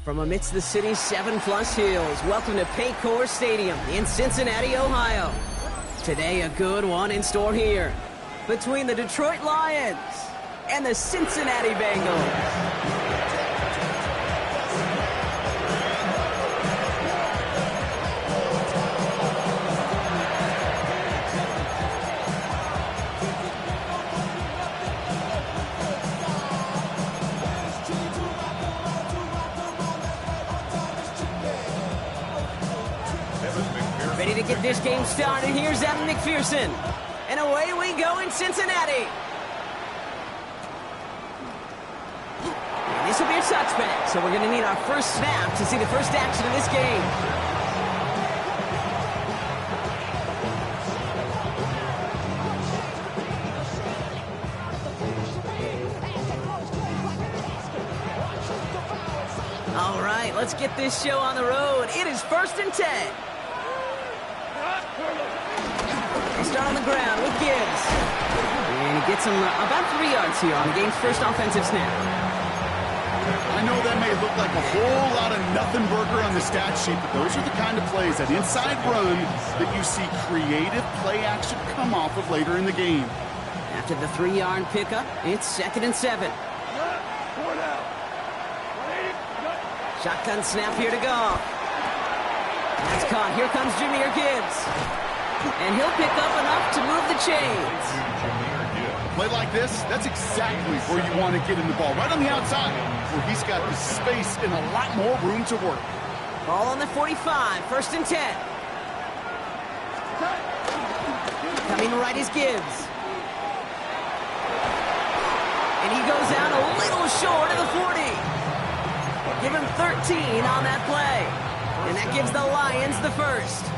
From amidst the city's 7+ hills, welcome to Paycor Stadium in Cincinnati, Ohio. Today, a good one in store here between the Detroit Lions and the Cincinnati Bengals. Ready to get this game started. Here's Evan McPherson. And away we go in Cincinnati. And this will be a touchback, so we're going to need our first snap to see the first action of this game. All right, let's get this show on the road. It is 1st and 10. They start on the ground with Gibbs. And he gets him about 3 yards here on the game's first offensive snap. I know that may look like a whole lot of nothing burger on the stat sheet, but those are the kind of plays, that inside run, that you see creative play action come off of later in the game. After the 3-yard pickup, it's 2nd and 7. Shotgun snap here to go. That's caught. Here comes Jahmyr Gibbs. And he'll pick up enough to move the chains. Play like this, that's exactly where you want to get in the ball. Right on the outside, where he's got the space and a lot more room to work. Ball on the 45, 1st and 10. Coming right is Gibbs. And he goes out a little short of the 40. Give him 13 on that play. And that gives the Lions the first.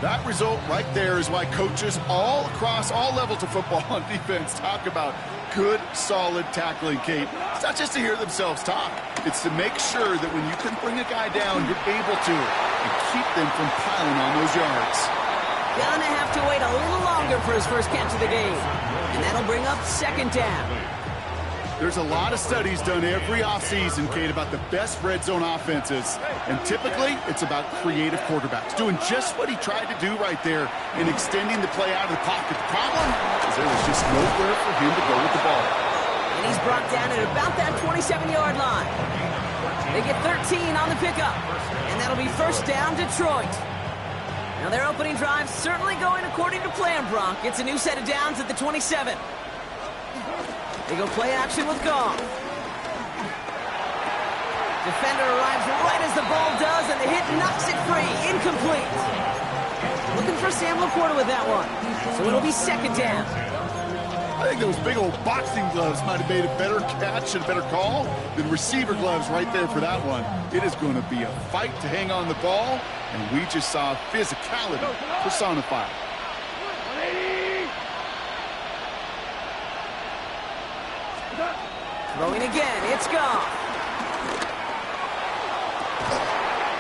That result right there is why coaches all across all levels of football on defense talk about good, solid tackling, Kate. It's not just to hear themselves talk. It's to make sure that when you can bring a guy down, you're able to and keep them from piling on those yards. Gonna have to wait a little longer for his first catch of the game. And that'll bring up 2nd down. There's a lot of studies done every offseason, Kate, about the best red zone offenses. And typically, it's about creative quarterbacks, doing just what he tried to do right there and extending the play out of the pocket. The problem is there was just nowhere for him to go with the ball. And he's brought down at about that 27-yard line. They get 13 on the pickup. And that'll be 1st down, Detroit. Now, their opening drive certainly going according to plan, Brock. It's a new set of downs at the 27. They go play action with Goff. Defender arrives right as the ball does, and the hit knocks it free. Incomplete. Looking for Sam Laporta with that one. So it'll be 2nd down. I think those big old boxing gloves might have made a better catch and a better call than receiver gloves right there for that one. It is going to be a fight to hang on the ball, and we just saw physicality personified. Throwing again, it's Goff.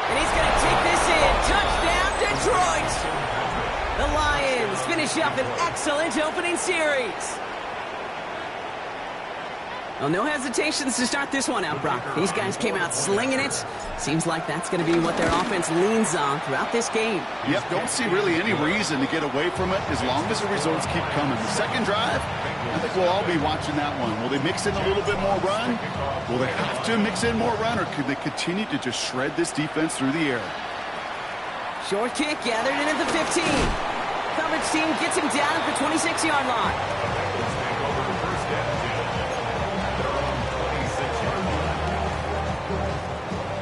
And he's going to take this in. Touchdown, Detroit! The Lions finish up an excellent opening series. Well, no hesitations to start this one out, Brock. These guys came out slinging it. Seems like that's going to be what their offense leans on throughout this game. Yep, don't see really any reason to get away from it as long as the results keep coming. The second drive, I think we'll all be watching that one. Will they mix in a little bit more run? Will they have to mix in more run, or could they continue to just shred this defense through the air? Short kick gathered in at the 15. Coverage team gets him down at the 26-yard line.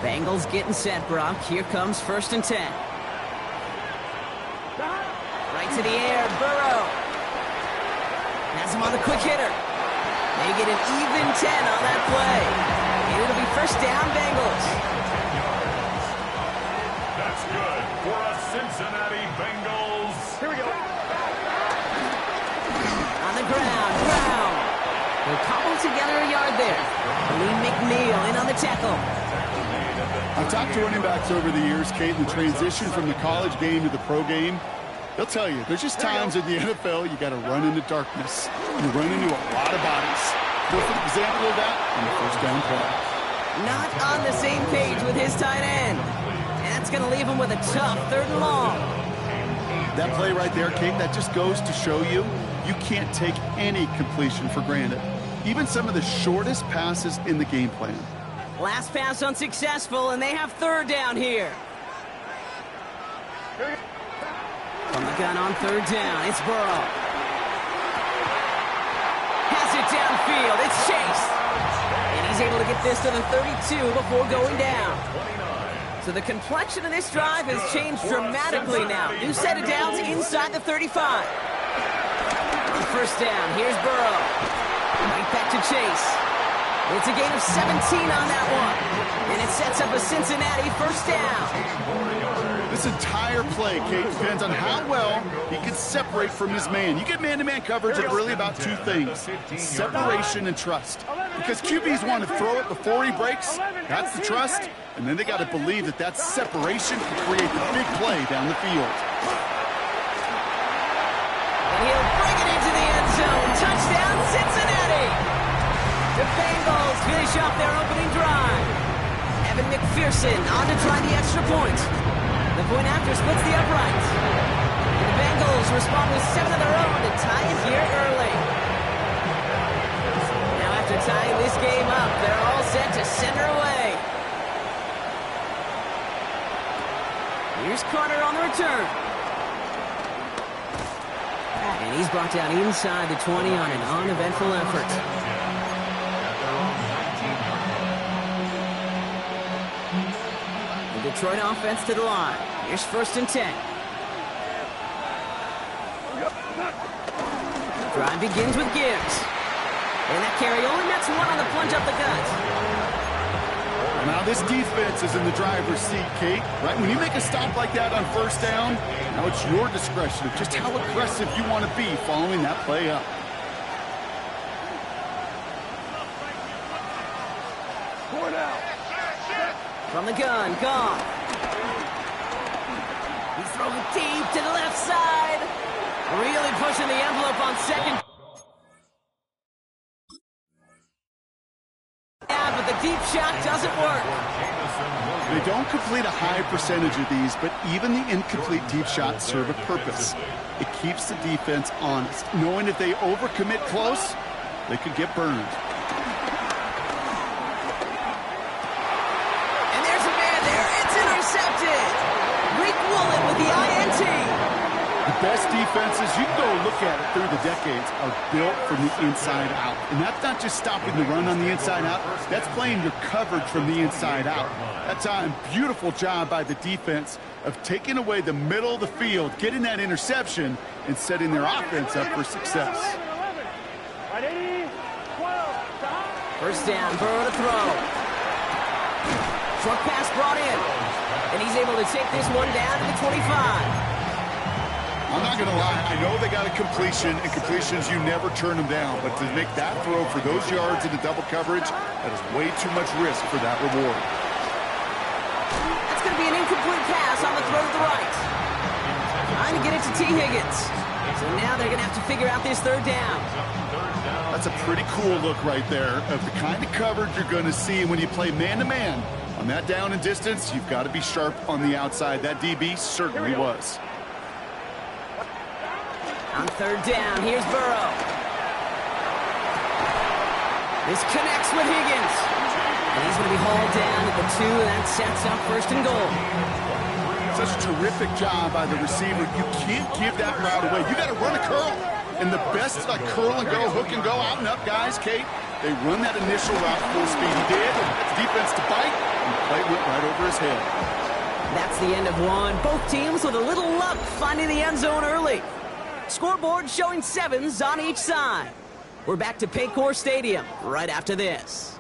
Bengals getting set, Brock. Here comes 1st and 10. Right to the air, Burrow. Has him on the quick hitter. They get an even 10 on that play. And it'll be 1st down, Bengals. That's good for a Cincinnati Bengals. Here we go. On the ground, Brown. They'll cobble together a yard there. Lee McNeil in on the tackle. I've talked to running backs over the years, Kate, the transition from the college game to the pro game. They'll tell you, there's just times in the NFL you got to run into darkness. You run into a lot of bodies. Perfect example of that on the 1st down play. Not on the same page with his tight end. And that's going to leave him with a tough 3rd and long. That play right there, Kate, that just goes to show you, you can't take any completion for granted. Even some of the shortest passes in the game plan. Last pass unsuccessful, and they have 3rd down here. From the gun on 3rd down, it's Burrow. Has it downfield, it's Chase. And he's able to get this to the 32 before going down. So the complexion of this drive has changed dramatically now. New set of downs inside the 35. On 1st down, here's Burrow. Right back to Chase. It's a gain of 17 on that one. And it sets up a Cincinnati 1st down. This entire play, Kate, depends on how well he can separate from his man. You get man-to-man coverage, it's really about 2 things. Separation and trust. Because QBs want to throw it before he breaks. That's the trust. And then they got to believe that that separation can create the big play down the field. And he'll bring it into the end zone. Touchdown, Cincinnati! The Bengals finish off their opening drive. Evan McPherson on to try the extra point. The point after splits the uprights. And the Bengals respond with 7 of their own to tie it here early. Now after tying this game up, they're all set to send her away. Here's Carter on the return. And he's brought down inside the 20 on an uneventful effort. The Detroit offense to the line. Here's 1st and 10. The drive begins with Gibbs. And that carry only nets 1 on the plunge up the gut. Now this defense is in the driver's seat, Kate. Right? When you make a stop like that on 1st down, now it's your discretion of just how aggressive you want to be following that play up. From the gun, Goff. He's throwing deep to the left side. Really pushing the envelope on 2nd. Yeah, but the deep shot doesn't work. They don't complete a high percentage of these, but even the incomplete deep shots serve a purpose. It keeps the defense honest, knowing if they overcommit close, they could get burned. And there's a man there. It's intercepted. Rick Woolen with the INT. The best defenses, you can go look at it through the decades, are built from the inside out. And that's not just stopping the run on the inside out. That's playing your coverage from the inside out. That's a beautiful job by the defense of taking away the middle of the field, getting that interception, and setting their offense up for success. 1st down, Burrow to throw. Short pass brought in. And he's able to take this one down to the 25. I'm not going to lie, I know they got a completion, and completions, you never turn them down. But to make that throw for those yards into double coverage, that is way too much risk for that reward. That's going to be an incomplete pass on the throw to the right. Trying to get it to T. Higgins. So now they're going to have to figure out this 3rd down. That's a pretty cool look right there of the kind of coverage you're going to see when you play man-to-man. On that down and distance, you've got to be sharp on the outside. That DB certainly was. On 3rd down, here's Burrow. This connects with Higgins. And he's going to be hauled down at the 2, and that sets up 1st and goal. Such a terrific job by the receiver. You can't give that route away. You got to run a curl. And the best curl and go, hook and go, out and up guys, Kate, they run that initial route full speed. He did. Defense to bite, and the play went right over his head. That's the end of one. Both teams with a little luck finding the end zone early. Scoreboard showing 7s on each side. We're back to Paycor Stadium right after this.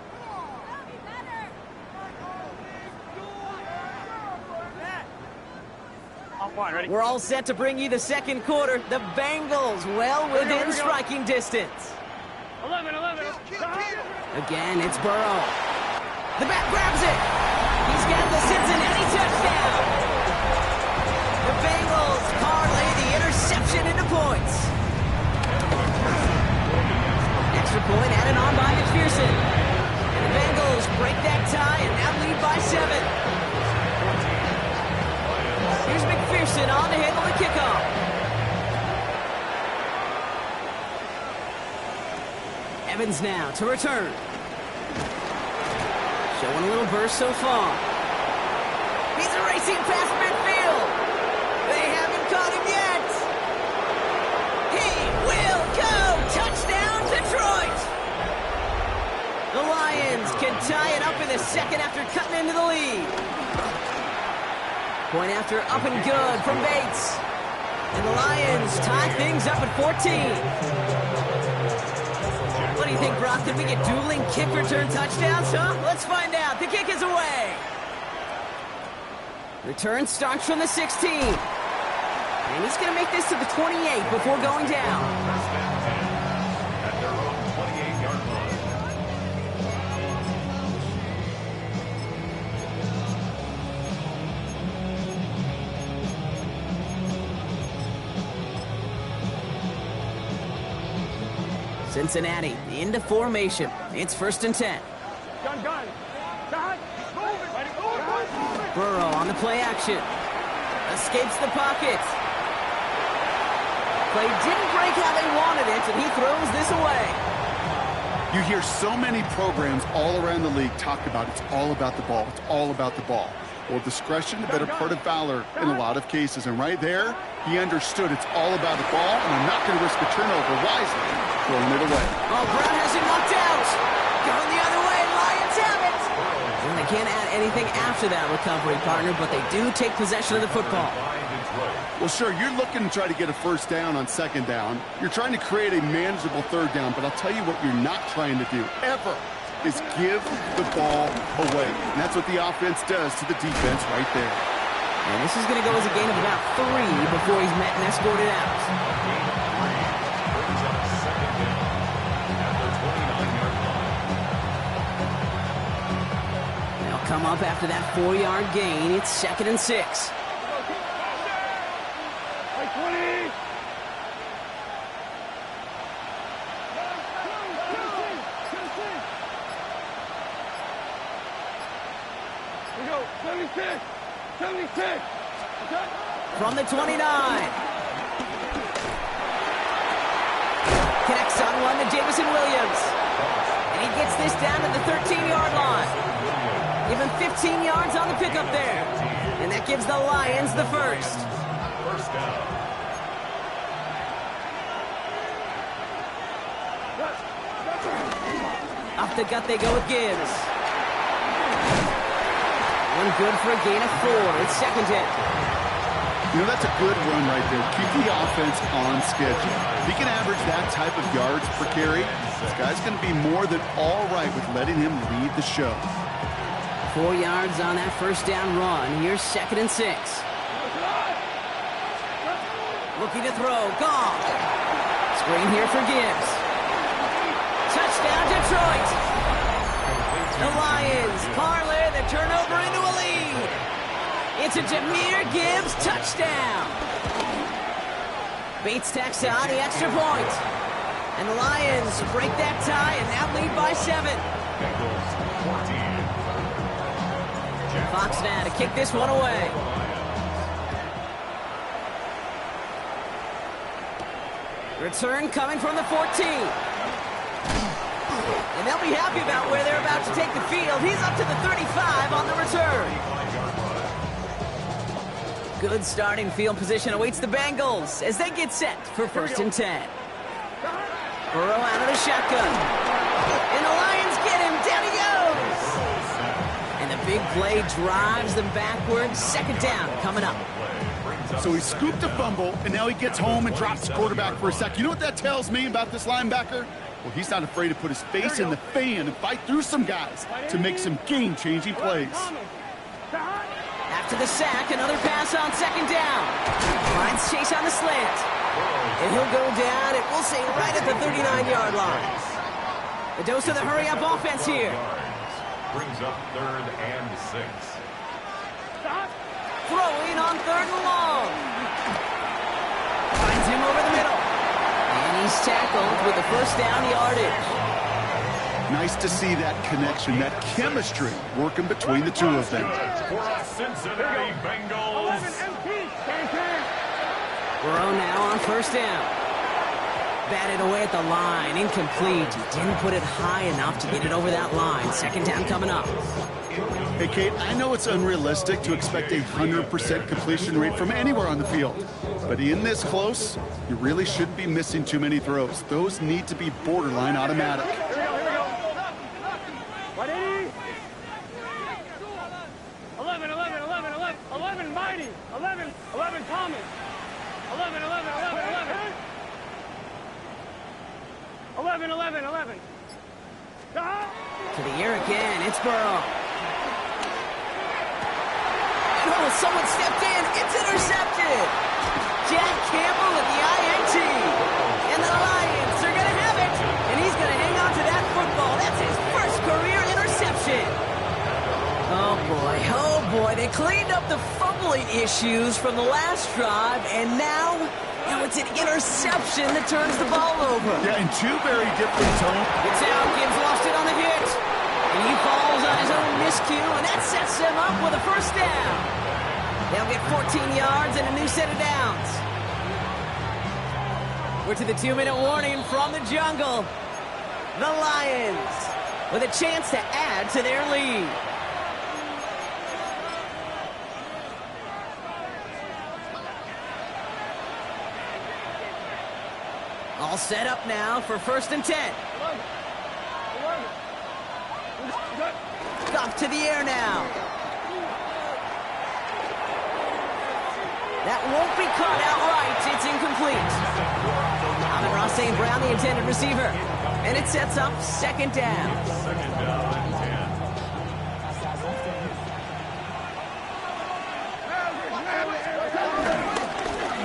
We're all set to bring you the 2nd quarter. The Bengals well within striking distance. 11. Again, it's Burrow. The back grabs it. He's got the Cincinnati touchdown. The Bengals parlay the interception into points. Extra point added on by McPherson. And the Bengals break that tie Evans now to return. Showing a little burst so far. He's racing past midfield. They haven't caught him yet. He will go. Touchdown, Detroit. The Lions can tie it up in the second after cutting into the lead. Point after up and good from Bates. And the Lions tie things up at 14. What do you think, Brock? Did we get dueling kick return touchdowns, huh? Let's find out. The kick is away. Return starts from the 16. And he's going to make this to the 28 before going down. At their own 28-yard line. Cincinnati into formation. It's 1st and 10. Gun. Burrow on the play action. Escapes the pocket. Play didn't break how they wanted it, and he throws this away. You hear so many programs all around the league talk about it's all about the ball. It's all about the ball. Well, discretion, the better part of valor in a lot of cases. And right there, he understood it's all about the ball, and I'm not going to risk a turnover wisely, throwing it away. Oh, Brown has him knocked out. Going the other way, Lions have it. And they can't add anything after that recovery, partner, but they do take possession of the football. Well, sure, you're looking to try to get a first down on 2nd down. You're trying to create a manageable 3rd down, but I'll tell you what you're not trying to do, ever, is give the ball away. And that's what the offense does to the defense right there. And this is going to go as a gain of about 3 before he's met and escorted out. They'll come up after that 4-yard gain. It's 2nd and 6. From the 29. Connects on one to Jamison Williams. And he gets this down to the 13-yard line. Give him 15 yards on the pickup there. And that gives the Lions the first. First down. Off the gut they go with Gibbs. One good for a gain of 4. It's 2nd down. You know, that's a good run right there. Keep the offense on schedule. If he can average that type of yards per carry, this guy's going to be more than all right with letting him lead the show. 4 yards on that 1st down run. Here's 2nd and 6. Looking to throw. Gone. Screen here for Gibbs. Touchdown, Detroit. The Lions parlay the turnover into a lead. It's a Jahmyr Gibbs touchdown. Bates tacks on the extra point. And the Lions break that tie and now lead by 7. Bengals 14. Fox now to kick this one away. Return coming from the 14. And they'll be happy about where they're about to take the field. He's up to the 35 on the return. Good starting field position awaits the Bengals as they get set for 1st and 10. Burrow out of the shotgun. And the Lions get him. Down he goes. And the big play drives them backwards. 2nd down coming up. So he scooped a fumble, and now he gets home and drops the quarterback for a sack. You know what that tells me about this linebacker? Well, he's not afraid to put his face in the fan and fight through some guys to make some game-changing plays. After the sack, another pass on 2nd down. Finds Chase on the slant. And he'll go down, and we'll say right at the 39-yard line. A dose of the hurry-up offense here. Brings up 3rd and 6. Throwing on 3rd and long. Finds him over the middle. And he's tackled with the 1st down yardage. Nice to see that connection, that chemistry working between the two of them. For us Cincinnati Bengals. Burrow now on 1st down. Batted away at the line, incomplete. He didn't put it high enough to get it over that line. Second down coming up. Hey, Kate, I know it's unrealistic to expect a 100% completion rate from anywhere on the field. But in this close, you really shouldn't be missing too many throws. Those need to be borderline automatic. Here we go. 180. 11, Mighty. 11, Thomas. 11. 11. To the air again. It's Burrow. Oh, someone stepped in. It's intercepted. Jack Campbell with the INT. And the Lions are going to have it. And he's going to hang on to that football. That's his first career interception. Oh, boy. They cleaned up the fumbling issues from the last drive. And now it's an interception that turns the ball over. Yeah, in two very different tones. It's out. Gibbs lost it on the hit. And he falls on his own miscue, and that sets them up with a first down. They'll get 14 yards and a new set of downs. We're to the 2-minute warning from the jungle. The Lions with a chance to add to their lead. All set up now for 1st and 10. Off to the air now. That won't be caught outright. It's incomplete. Amon-Ra St. Brown, the intended receiver. And it sets up 2nd down.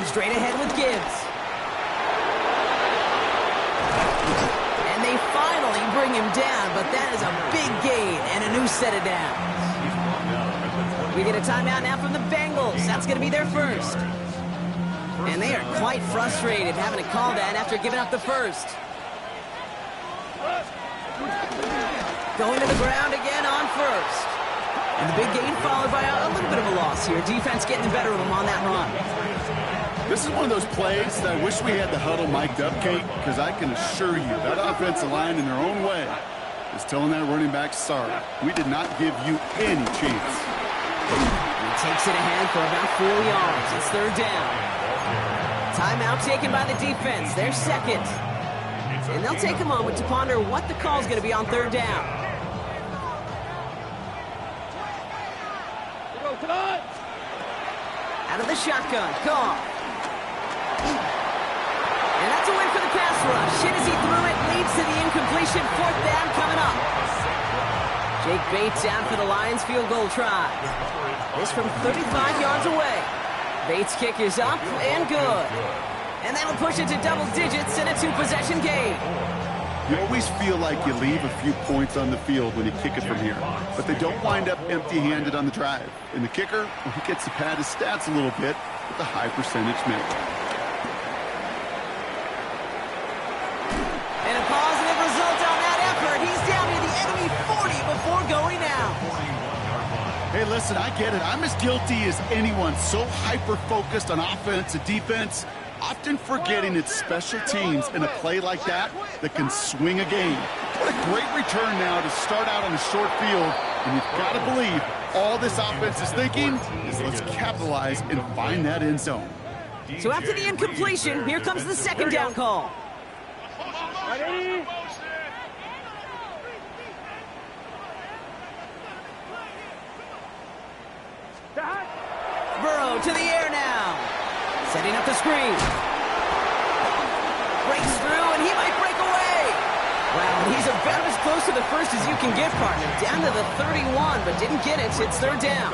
Straight ahead with Gibbs. And they finally bring him down, but that is a big gain and a new set of downs. We get a timeout now from the Bengals. That's going to be their first. And they are quite frustrated having to call that after giving up the first. Going to the ground again on first. And the big gain followed by a little bit of a loss here. Defense getting the better of them on that run. This is one of those plays that I wish we had the huddle mic'd up, Kate, because I can assure you that offensive line in their own way is telling that running back, sorry, we did not give you any chance. He takes it ahead for about 4 yards. It's 3rd down. Timeout taken by the defense. They're second. And they'll take a moment to ponder what the call is going to be on 3rd down. Out of the shotgun. Call. And that's a win for the pass rush. Hit as he threw it. Leads to the incompletion. 4th down coming up. Jake Bates out for the Lions field goal try. This from 35 yards away. Bates' kick is up and good. And that'll push it to double digits in a 2-possession game. You always feel like you leave a few points on the field when you kick it from here, but they don't wind up empty-handed on the drive. And the kicker, well, he gets to pad his stats a little bit with a high percentage make. And a positive result on that effort. He's down near the enemy 40 before going out. Hey, listen, I get it. I'm as guilty as anyone. So hyper-focused on offense and defense, often forgetting it's special teams in a play like that that can swing a game. What a great return now to start out on a short field. And you've got to believe all this offense is thinking is let's capitalize and find that end zone. So after the incompletion, here comes the 2nd down call. Ready? Burrow to the air now. Setting up the screen. Breaks through, and he might break away. Wow, he's about as close to the first as you can get, partner. Down to the 31, but didn't get it. It's 3rd down.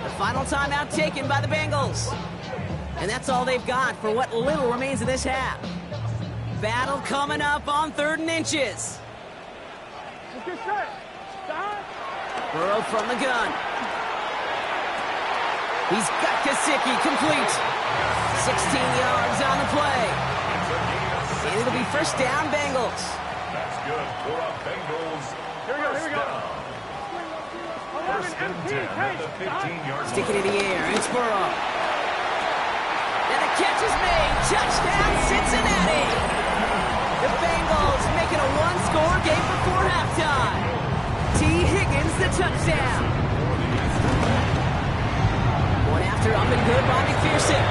The final timeout taken by the Bengals. And that's all they've got for what little remains of this half. Battle coming up on 3rd and inches. Burrow from the gun. He's got Gesicki complete. 16 yards on the play. And it'll be 1st down, Bengals. That's good for a Bengals. Here we go. 1st and 10 at the 15-yard line. Stick it in the air. It's Burrow. And the catch is made. Touchdown, Cincinnati. The Bengals make it a one-score game before halftime. T. Higgins, the touchdown. One after up and good by McPherson.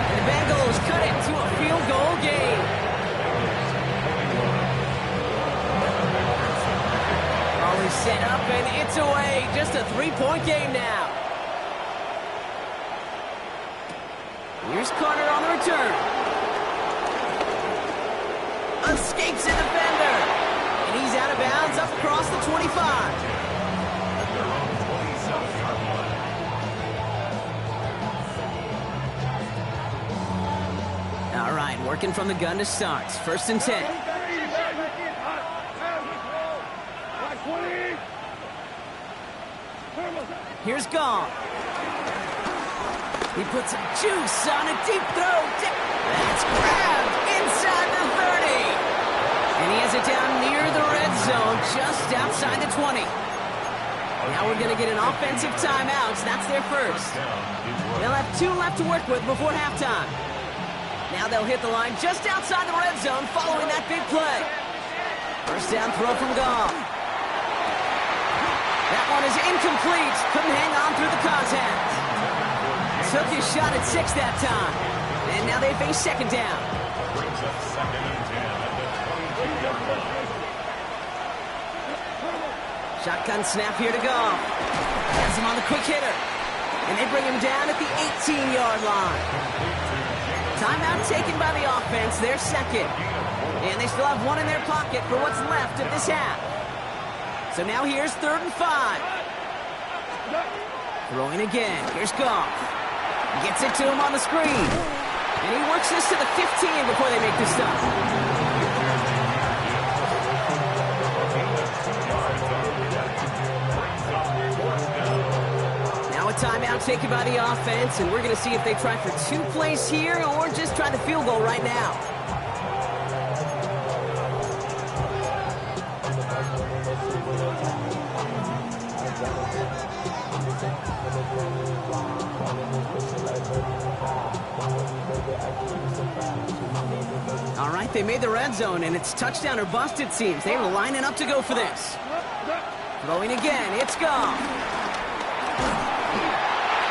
And the Bengals cut it to a field goal game. Always set up and it's away. Just a three-point game now. Here's Carter on the return. Escapes a defender. And he's out of bounds up across the 25. All right, working from the gun to start. 1st and 10. Here's Gong. He puts some juice on a deep throw. That's grabbed inside the 30. And he has it down near the red zone, just outside the 20. Now we're going to get an offensive timeout. That's their first. They'll have 2 left to work with before halftime. Now they'll hit the line just outside the red zone following that big play. First down throw from Gong. That one is incomplete. Couldn't hang on through the contact. Took his shot at 6 that time. And now they face second down. Brings up 2nd and 10 at the 22-yard line. Shotgun snap here to go. Has him on the quick hitter. And they bring him down at the 18-yard line. Timeout taken by the offense, their second. And they still have 1 in their pocket for what's left of this half. So now here's 3rd and 5. Throwing again. Here's Goff. Gets it to him on the screen. And he works this to the 15 before they make the stop. Now a timeout taken by the offense, and we're going to see if they try for 2 plays here or just try the field goal right now. All right, they made the red zone, and it's touchdown or bust, it seems. They were lining up to go for this. Throwing again, it's gone.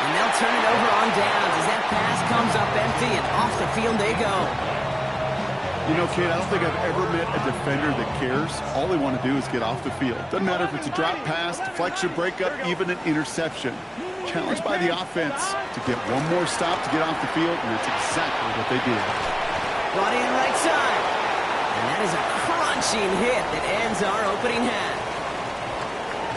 And they'll turn it over on downs as that pass comes up empty, and off the field they go. You know, kid, I don't think I've ever met a defender that cares. All they want to do is get off the field. Doesn't matter if it's a drop pass, deflection, breakup, even an interception. Challenged by the offense to get one more stop to get off the field, and that's exactly what they did. Brought in right side. And that is a crunching hit that ends our opening half.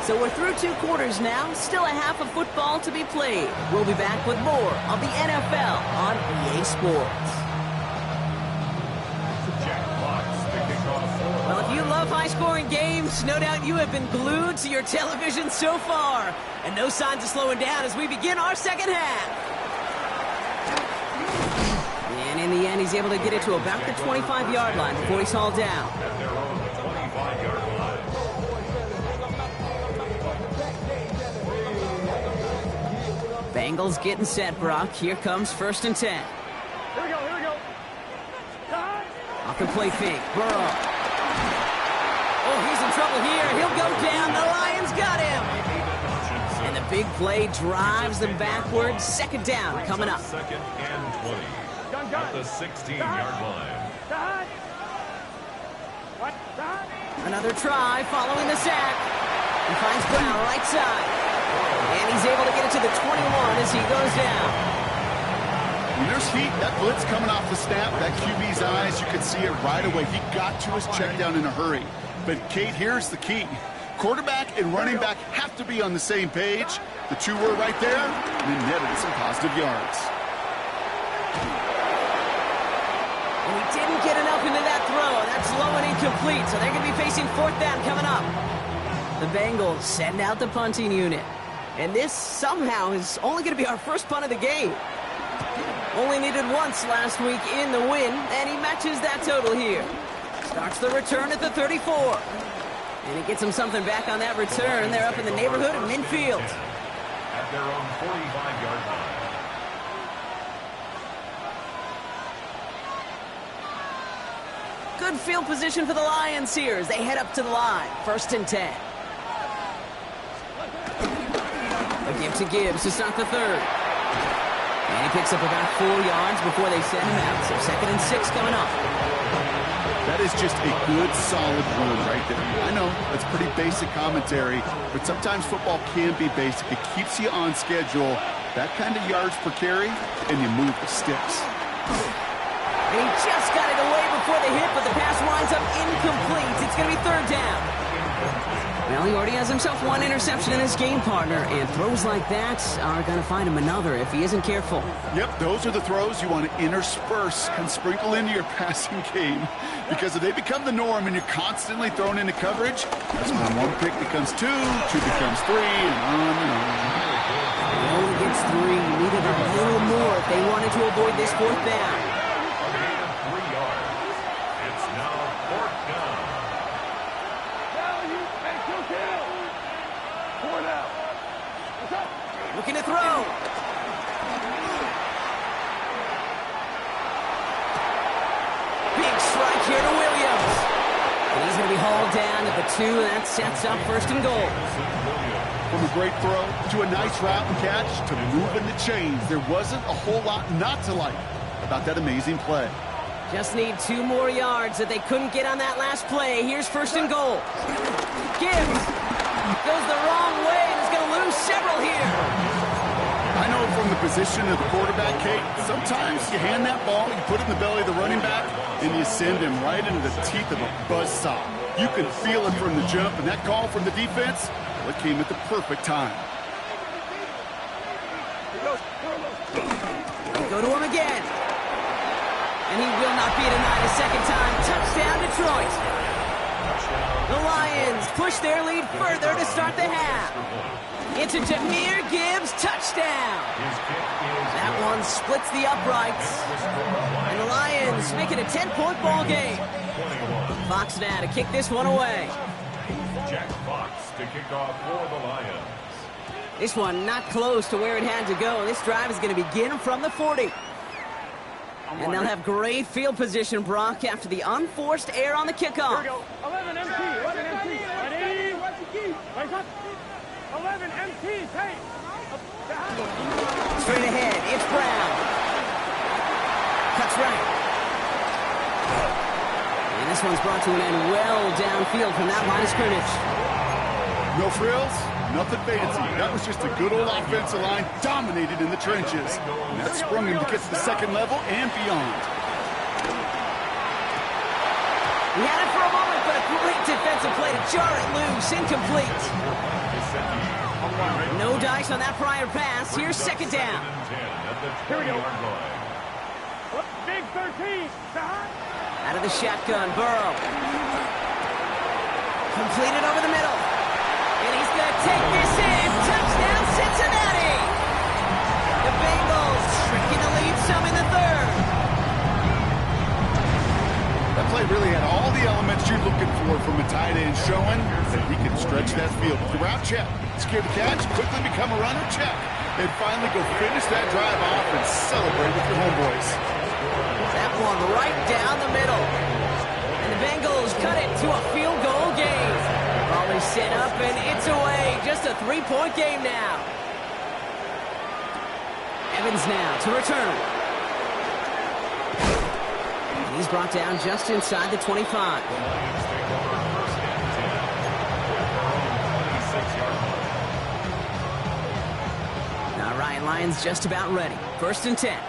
So we're through 2 quarters now. Still a half of football to be played. We'll be back with more of the NFL on EA Sports. Well, if you love high-scoring games, no doubt you have been glued to your television so far. And no signs of slowing down as we begin our second half. And in the end, he's able to get it to about the 25-yard line before he's hauled down. At their own 25-yard line. Bengals getting set, Brock. Here comes 1st and 10. Here we go, here we go. Off the play fake. Burrow. Oh, he's in trouble here. He'll go down. The Lions got him. And the big play drives them backwards. Second down coming up. 2nd and 20 at the 16-yard line. Another try following the sack. He finds Brown right side. And he's able to get it to the 21 as he goes down. When there's heat, that blitz coming off the snap, that QB's eyes, you could see it right away. He got to his check down in a hurry. But, Kate, here's the key. Quarterback and running back have to be on the same page. The 2 were right there, and then netted some positive yards. And he didn't get enough into that throw. That's low and incomplete, so they're going to be facing 4th down coming up. The Bengals send out the punting unit. And this somehow is only going to be our first punt of the game. Only needed once last week in the win, and he matches that total here. Starts the return at the 34. And he gets him something back on that return. They're up in the neighborhood of midfield. At their own 45-yard line. Good field position for the Lions here as they head up to the line. 1st and 10. A give to Gibbs to start the third. And he picks up about 4 yards before they send him out. So 2nd and 6 coming up. That is just a good, solid run right there. I know, that's pretty basic commentary, but sometimes football can be basic. It keeps you on schedule. That kind of yards per carry, and you move the sticks. And he just got it away before the hit, but the pass winds up incomplete. It's going to be 3rd down. Well, he already has himself 1 interception in his game, partner, and throws like that are going to find him another if he isn't careful. Yep, those are the throws you want to intersperse and sprinkle into your passing game, because if they become the norm and you're constantly thrown into coverage, that's when 1 pick becomes 2, 2 becomes 3, and on and on. He only gets 3. Needed a little more if they wanted to avoid this 4th down. Looking to throw. Big strike here to Williams. And he's going to be hauled down at the 2, and that sets up 1st and goal. From a great throw to a nice route and catch to moving the chains, there wasn't a whole lot not to like about that amazing play. Just need 2 more yards that they couldn't get on that last play. Here's 1st and goal. Gibbs goes the wrong way and is going to lose several here. I know from the position of the quarterback, Kate, sometimes you hand that ball, you put it in the belly of the running back, and you send him right into the teeth of a buzzsaw. You can feel it from the jump, and that call from the defense, well, it came at the perfect time. Go to him again. And he will not be denied a 2nd time. Touchdown, Detroit. The Lions push their lead further to start the half. It's a Jahmyr Gibbs touchdown. That one splits the uprights. And the Lions make it a 10-point ball game. Fox now to kick this one away. Jack Fox to kick off for the Lions. This one not close to where it had to go. This drive is going to begin from the 40. And they'll have great field position, Brock, after the unforced error on the kickoff. Here we go. 11 MT. 11 MT. Ready? 11 MT. Hey. Straight ahead. It's Brown. Cuts right. And this one's brought to an end well downfield from that line of scrimmage. No frills, nothing fancy. That was just a good old offensive line dominated in the trenches. And that sprung him to get to the 2nd level and beyond. He had it for a moment, but a great defensive play to jar it loose. Incomplete. No dice on that prior pass. Here's 2nd down. Here we go. Big 13. Out of the shotgun, Burrow. Completed over the middle. And he's going to take this in. Touchdown, Cincinnati. The Bengals shrinking the lead some in the 3rd. That play really had all the elements you're looking for from a tight end, showing that he can stretch that field. The route, check. Secure the catch, quickly become a runner, check. And finally go finish that drive off and celebrate with your homeboys. That one right down the middle. And the Bengals cut it to a field goal game. Ball is set up and it's away. Just a 3-point game now. Evans now to return. And he's brought down just inside the 25. All right, Lions just about ready. 1st and 10.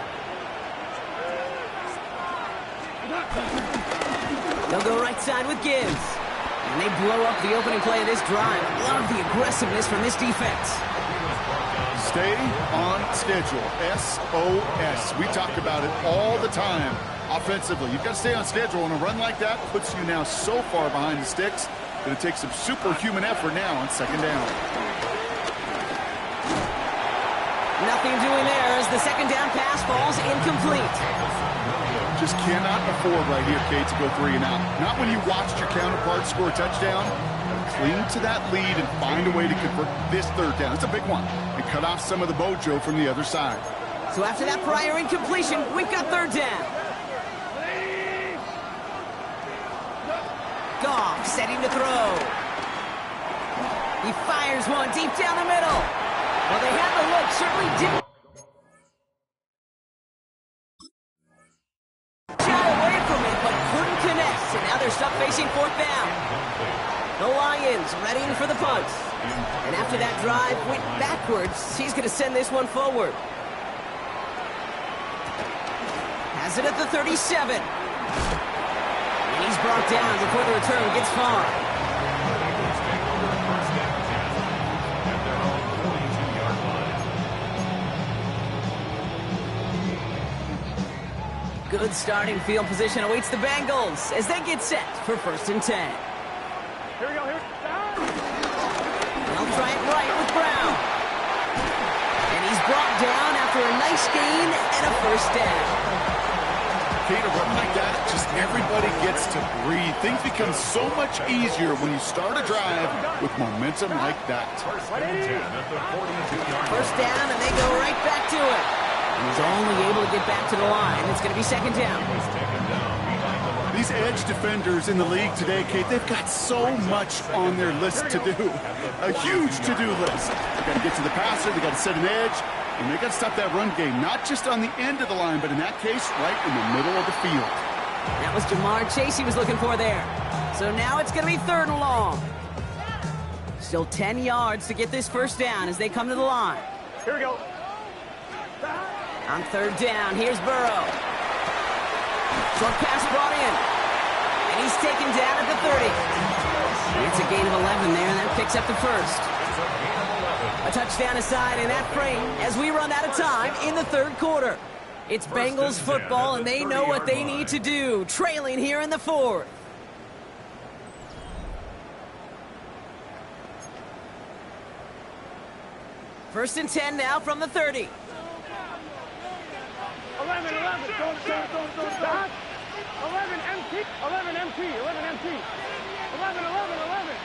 They'll go right side with Gibbs. And they blow up the opening play of this drive. Love the aggressiveness from this defense. Stay on schedule. SOS. We talk about it all the time. Offensively, you've got to stay on schedule, and a run like that puts you now so far behind the sticks that it takes some superhuman effort now on 2nd down. Nothing doing there as the 2nd down pass falls incomplete. Just cannot afford right here, Kate, to go 3 and out. Not when you watched your counterpart score a touchdown. Cling to that lead and find a way to convert this 3rd down. It's a big one. And cut off some of the mojo from the other side. So after that prior incompletion, we've got 3rd down. off, setting to throw. He fires one deep down the middle. Well, they had the look, certainly didn't shy away from it, but couldn't connect. And now they're stuck facing fourth down. The Lions readying for the punt. And after that drive went backwards, he's going to send this one forward. Has it at the 37. And he's brought down before the return gets far. Good starting field position awaits the Bengals as they get set for 1st and 10. Here we go, here. They'll try it right with Brown. And he's brought down after a nice gain and a 1st down. Kate, a run like that, just everybody gets to breathe. Things become so much easier when you start a drive with momentum like that. 1st down, and they go right back to it. And he's only able to get back to the line. It's going to be 2nd down. These edge defenders in the league today, Kate, they've got so much on their list to do. A huge to-do list. They've got to get to the passer, they've got to set an edge, and they've got to stop that run game, not just on the end of the line, but in that case, right in the middle of the field. That was Jamar Chase he was looking for there. So now it's going to be 3rd and long. Still 10 yards to get this 1st down as they come to the line. Here we go. On 3rd down, here's Burrow. Short pass brought in. And he's taken down at the 30. It's a gain of 11 there, and that picks up the 1st. A touchdown aside in that frame as we run out of time in the 3rd quarter. It's Bengals football, and they know what they need to do, trailing here in the 4th. First and 10 now from the 30. 11, 11. Don't stop. 11 MT. 11 MT. 11 MT. 11, 11, 11.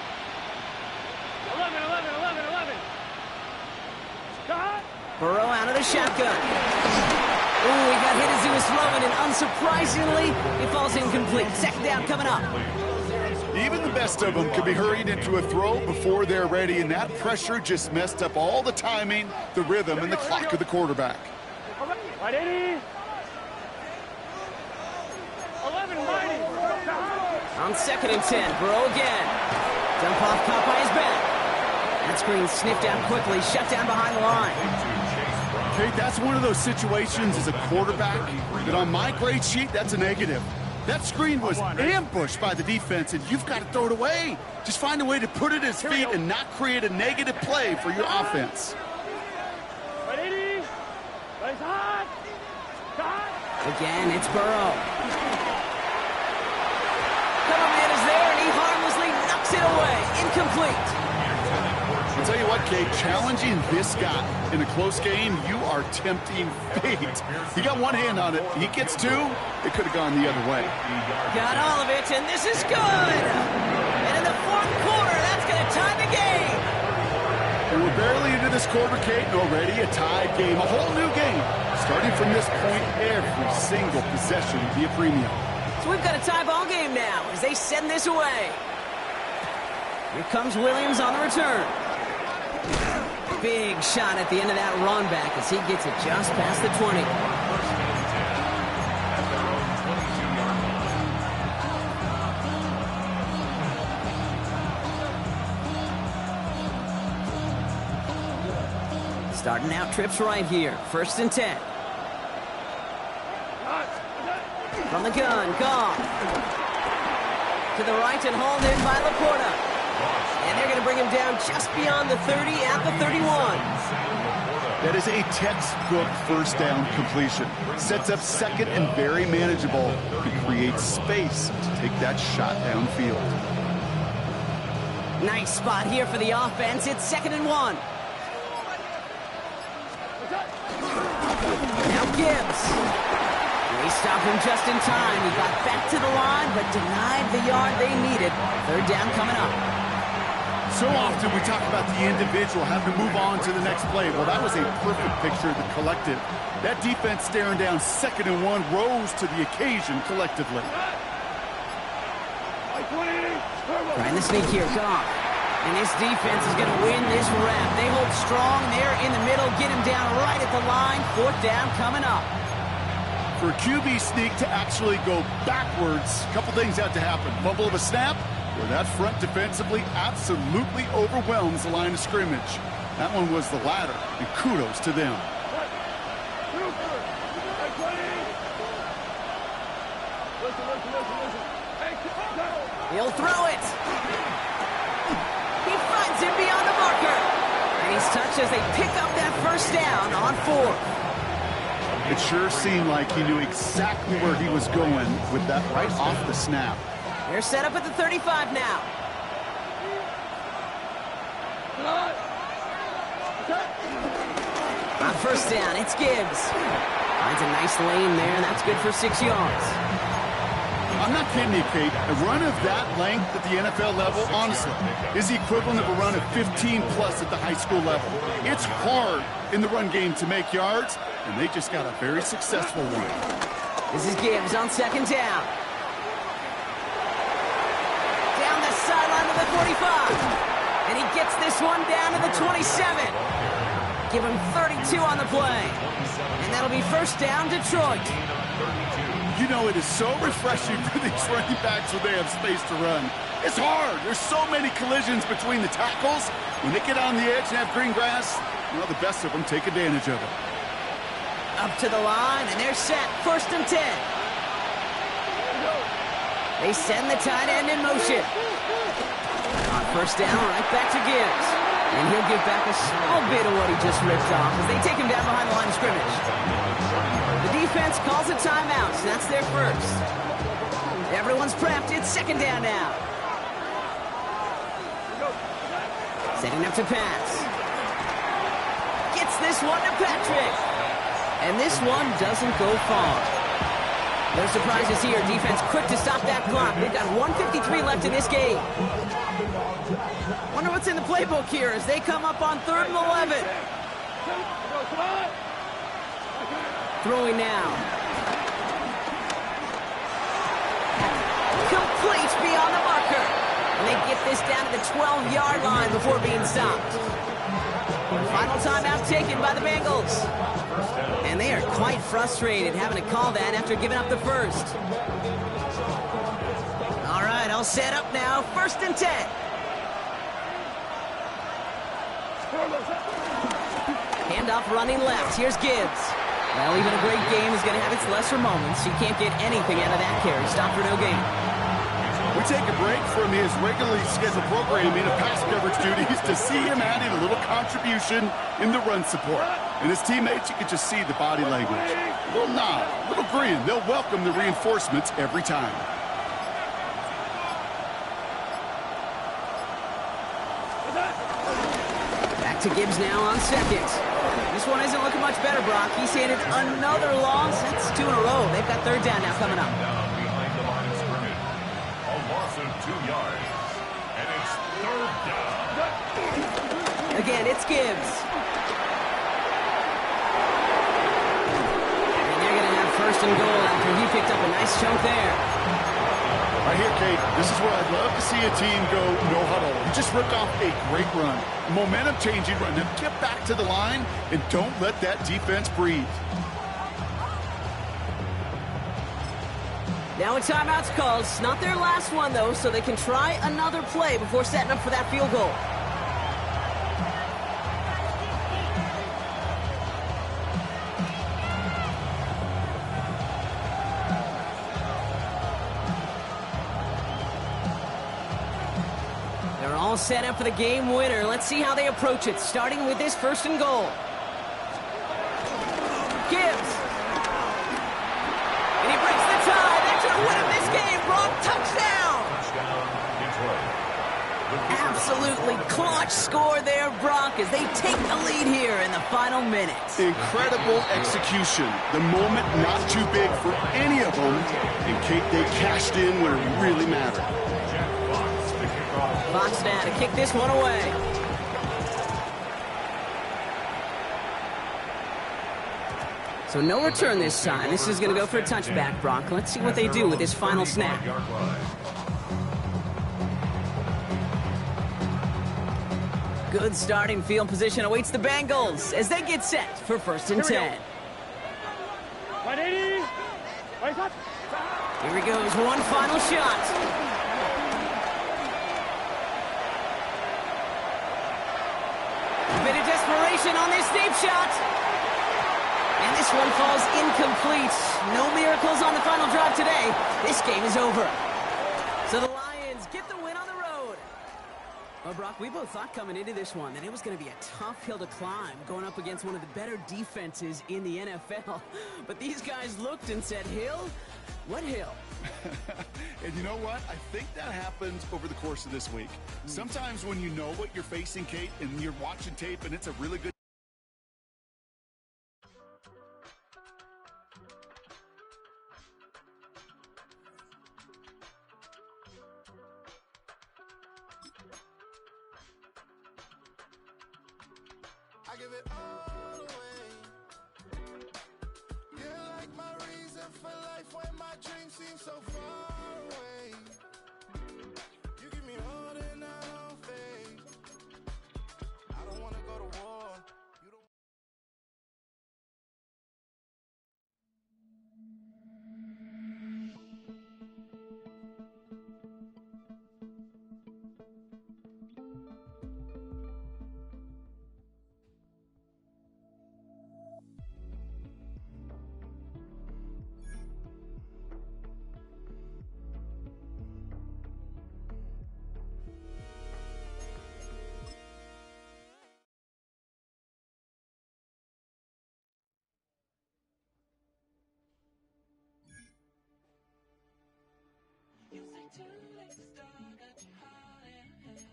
11, 11, 11, 11. Stop. Burrow out of the shotgun. Ooh, he got hit as he was throwing, and unsurprisingly, it falls incomplete. 2nd down coming up. Even the best of them could be hurried into a throw before they're ready, and that pressure just messed up all the timing, the rhythm, and the clock of the quarterback. Right, 80. 11, mighty. On 2nd and 10, Burrow again. Dump off caught by his back. That screen sniffed out quickly, shut down behind the line. Kate, that's one of those situations as a quarterback that on my grade sheet, that's a negative. That screen was ambushed by the defense, and you've got to throw it away. Just find a way to put it at his feet and not create a negative play for your offense. Again, it's Burrow. Cover man is there, and he harmlessly knocks it away. Incomplete. I'll tell you what, Kate, challenging this guy in a close game, you are tempting fate. He got one hand on it. He gets two, it could have gone the other way. Got all of it, and this is good. And in the 4th quarter, that's going to tie the game. And we're barely into this quarter, Kate, and already a tied game, a whole new game. Starting from this point, every single possession will be a premium. So we've got a tie ball game now as they send this away. Here comes Williams on the return. Big shot at the end of that run back as he gets it just past the 20. Starting out trips right here. 1st and 10. From the gun, Goff. To the right and hauled in by Laporta. And they're going to bring him down just beyond the 30 at the 31. That is a textbook 1st down completion. Sets up 2nd and very manageable to create space to take that shot downfield. Nice spot here for the offense. It's 2nd and 1. Now Gibbs. They stopped him just in time. He got back to the line, but denied the yard they needed. 3rd down coming up. So often we talk about the individual having to move on to the next play. Well, that was a perfect picture of the collective. That defense staring down 2nd and 1 rose to the occasion collectively. Trying the sneak here, Goff. And this defense is going to win this rep. They hold strong there in the middle, get him down right at the line. 4th down coming up. For a QB sneak to actually go backwards, a couple things have to happen. Fumble of a snap, where that front defensively absolutely overwhelms the line of scrimmage. That one was the latter, and kudos to them. He'll throw it. He finds him beyond the marker. And he's touched as they pick up that 1st down on 4th. It sure seemed like he knew exactly where he was going with that right off the snap. They're set up at the 35 now. On 1st down, it's Gibbs. Finds a nice lane there, and that's good for 6 yards. I'm not kidding you, Kate. A run of that length at the NFL level, honestly, is the equivalent of a run of 15-plus at the high school level. It's hard in the run game to make yards, and they just got a very successful one. This is Gibbs on 2nd down. Down the sideline to the 45. And he gets this one down to the 27. Give him 32 on the play. And that'll be 1st down, Detroit. You know, it is so refreshing for these running backs when they have space to run. It's hard. There's so many collisions between the tackles. When they get on the edge and have green grass, you know, the best of them take advantage of it. Up to the line, and they're set. 1st and 10. They send the tight end in motion. On 1st down, right back to Gibbs. And he'll give back a small bit of what he just ripped off as they take him down behind the line of scrimmage. The defense calls a timeout, so that's their 1st. Everyone's prepped. It's 2nd down now. Setting up to pass. Gets this one to Patrick. And this one doesn't go far. No surprises here. Defense quick to stop that clock. They've got 1:53 left in this game. Wonder what's in the playbook here as they come up on 3rd and 11. Throwing now. Complete beyond the marker. And they get this down to the 12-yard line before being stopped. Final timeout taken by the Bengals. And they are quite frustrated having to call that after giving up the 1st. All right, all set up now. 1st and 10. Handoff running left. Here's Gibbs. Well, even a great game is going to have its lesser moments. You can't get anything out of that carry. Stop for no gain. We take a break from his regularly scheduled programming of pass coverage duties to see him adding a little contribution in the run support. And his teammates, you can just see the body language. A little nod, a little grin. They'll welcome the reinforcements every time. Back to Gibbs now on 2nd. This one isn't looking much better, Brock. He's saying it's another loss. That's 2 in a row. They've got 3rd down now coming up. Behind the line of scrimmage. A loss of 2 yards. And it's 3rd down. Again, it's Gibbs. And they're going to have 1st and goal after he picked up a nice chunk there. Right here, Kate, this is where I'd love to see a team go no huddle. You just ripped off a great run. Momentum-changing run. Now get back to the line and don't let that defense breathe. Now a timeout's called. It's not their last one, though, so they can try another play before setting up for that field goal. They're all set up for the game winner. Let's see how they approach it, starting with this 1st and goal. Gibbs. And he breaks the tie. That should win him this game. Brock, touchdown. Absolutely clutch score there, Brock, as they take the lead here in the final minutes. Incredible execution. The moment not too big for any of them. And Kate, they cashed in where it really mattered. Fox now to kick this one away. So no return this time. This is going to go for a touchback, Brock. Let's see what they do with this final snap. Good starting field position awaits the Bengals as they get set for 1st and 10. 180. Here he goes, one final shot. A bit of desperation on this deep shot. And this one falls incomplete. No miracles on the final drive today. This game is over. So the Lions get the win on the road. Well, Brock, we both thought coming into this one that it was going to be a tough hill to climb going up against one of the better defenses in the NFL. But these guys looked and said, Hill? What hill? And you know what? I think that happens over the course of this week. Sometimes when you know what you're facing, Kate, and you're watching tape and it's a really good I give it all away. You're like my reason for life when my dreams seem so far away. You give me more than I don't face. I don't wanna go to war. You don't. You say too late to start, got your heart in hand.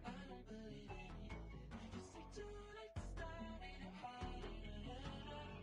I don't believe any of it. You say too late to start, with your heart in hand.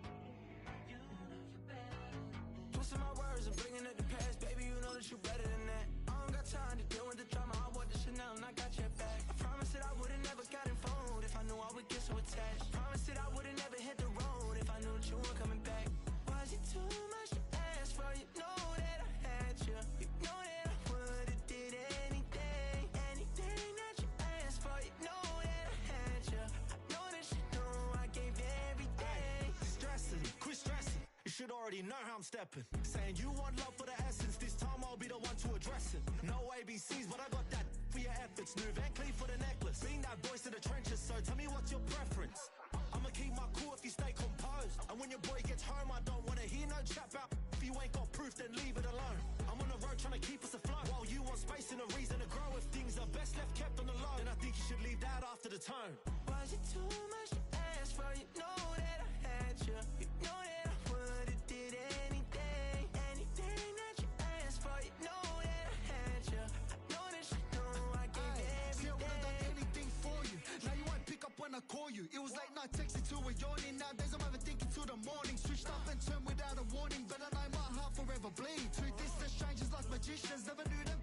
You know you're better than this. Twisting my words and bringing it to pass, baby. You know that you better than that. I don't got time to deal with the drama. I bought the Chanel and I got your back. I promised that I would've never gotten phone if I knew I would get so attached. Promised that I would've never hit the road if I knew that you were coming back. Was it too much to ask for? You know that I had you. You know that I would've did anything, anything that you asked for. You know that I had you. I know that you know I gave everything. Stressing, quit stressing. You should already know how I'm stepping. Saying you want love for the essence. This time I'll be the one to address it. No ABCs, but I got that for your efforts. New Van Cleef for the necklace. Being that voice in the trenches, so tell me what's your preference. I'ma keep my cool if you stay composed. And when your boy gets home, I don't wanna hear no chat about. If you ain't got proof, then leave it alone. I'm on the road trying to keep us afloat. While you want space and a reason to grow. If things are best left kept on the low, then I think you should leave that after the tone. Was it too much to ask for? You know that I had you. You know that I would've did anything, anything that you asked for. You know that I had you. I know that you know I gave See, I would've done everything. anything for you. Now you won't pick up when I call you. It was late night texting to a yawning. Nowadays I'm overthinking till the morning. Switched up and turned without a warning. But I know my heart forever bleed. Two distant strangers like magicians. Never knew them